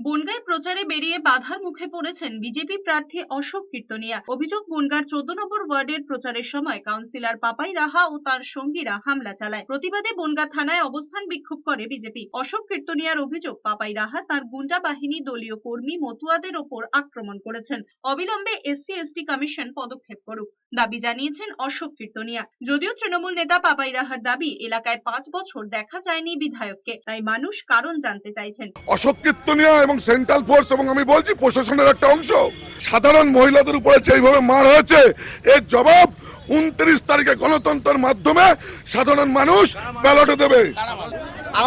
বনগাঁয় প্রচারে বেরিয়ে বাধার মুখে পড়েছেন বিজেপি প্রার্থী অশোক কীর্তনিয়া। অভিযোগ, বনগাঁর 14 নম্বর ওয়ার্ডের প্রচারের সময় কাউন্সিলর পাপাই রাহা ও তার সঙ্গীরা হামলা চালায়। প্রতিবাদে বনগাঁ থানায় অবস্থান বিক্ষোভ করে বিজেপি। অশোক কীর্তনিয়ার অভিযোগ, পাপাই রাহা তার গুন্ডা বাহিনী দলীয় কর্মী মতুয়াদের ওপর আক্রমণ করেছেন। অবিলম্বে SC/ST কমিশন পদক্ষেপ করুক দাবি জানিয়েছেন অশোক কীর্তনিয়া। যদিও তৃণমূল নেতা পাপাই রাহার দাবি, এলাকায় 5 বছর দেখা যায়নি বিধায়ককে, তাই মানুষ কারণ জানতে চাইছেন। অশোক কীর্তনিয়া এবং সেন্ট্রাল ফোর্স এবং আমি বলছি প্রশাসনের একটা অংশ সাধারণ মহিলাদের উপরে যেভাবে মার হয়েছে, এর জবাব 29 তারিখে গণতন্ত্রের মাধ্যমে সাধারণ মানুষ ব্যালটে দেবে।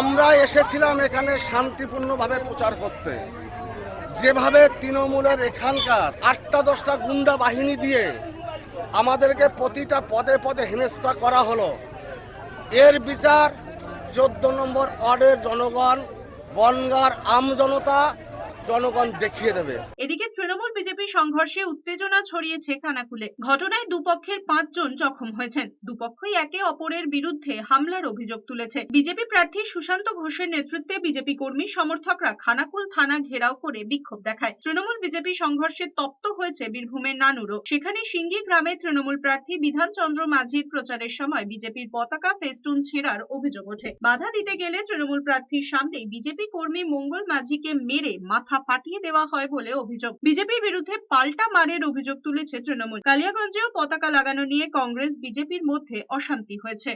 আমরা এসেছিলাম এখানে শান্তিপূর্ণভাবে প্রচার করতে। যেভাবে তৃণমূলের এখানকার 8-10টা গুন্ডা বাহিনী দিয়ে আমাদেরকে প্রতিটা পদে পদে হেনস্থা করা হলো, এর বিচার 14 নম্বর ওয়ার্ডের জনগণ, বনগাঁর আমজনতা, জনগণ দেখিয়ে দেবে। এদিকে তৃণমূল বিজেপি সংঘর্ষে উত্তেজনা ছড়িয়েছে খানাকুলে। ঘটনায় দুপক্ষের 5 জন জখম হয়েছেন। দুপক্ষই একে অপরের বিরুদ্ধে হামলার অভিযোগ তুলেছে। বিজেপি প্রার্থী সুশান্ত ঘোষের নেতৃত্বে বিজেপি কর্মী সমর্থকরা খানাকুল থানা ঘেরাও করে বিক্ষোভ দেখায়। তৃণমূল বিজেপি সংঘর্ষে তপ্ত হয়েছে বীরভূমের নানুরও। সেখানে সিঙ্গি গ্রামে তৃণমূল প্রার্থী বিধানচন্দ্র মাঝির প্রচারের সময় বিজেপির পতাকা ফেস্টুন ছেঁড়ার অভিযোগ ওঠে। বাধা দিতে গেলে তৃণমূল প্রার্থীর সামনেই বিজেপি কর্মী মঙ্গল মাঝিকে মেরে মাথা ফাটিয়ে দেওয়া হয় বলে অভিযোগ। বিজেপির বিরুদ্ধে পাল্টা মারের অভিযোগ তুলেছে তৃণমূল। কালিয়াগঞ্জেও পতাকা লাগানো নিয়ে কংগ্রেস বিজেপির মধ্যে অশান্তি হয়েছে।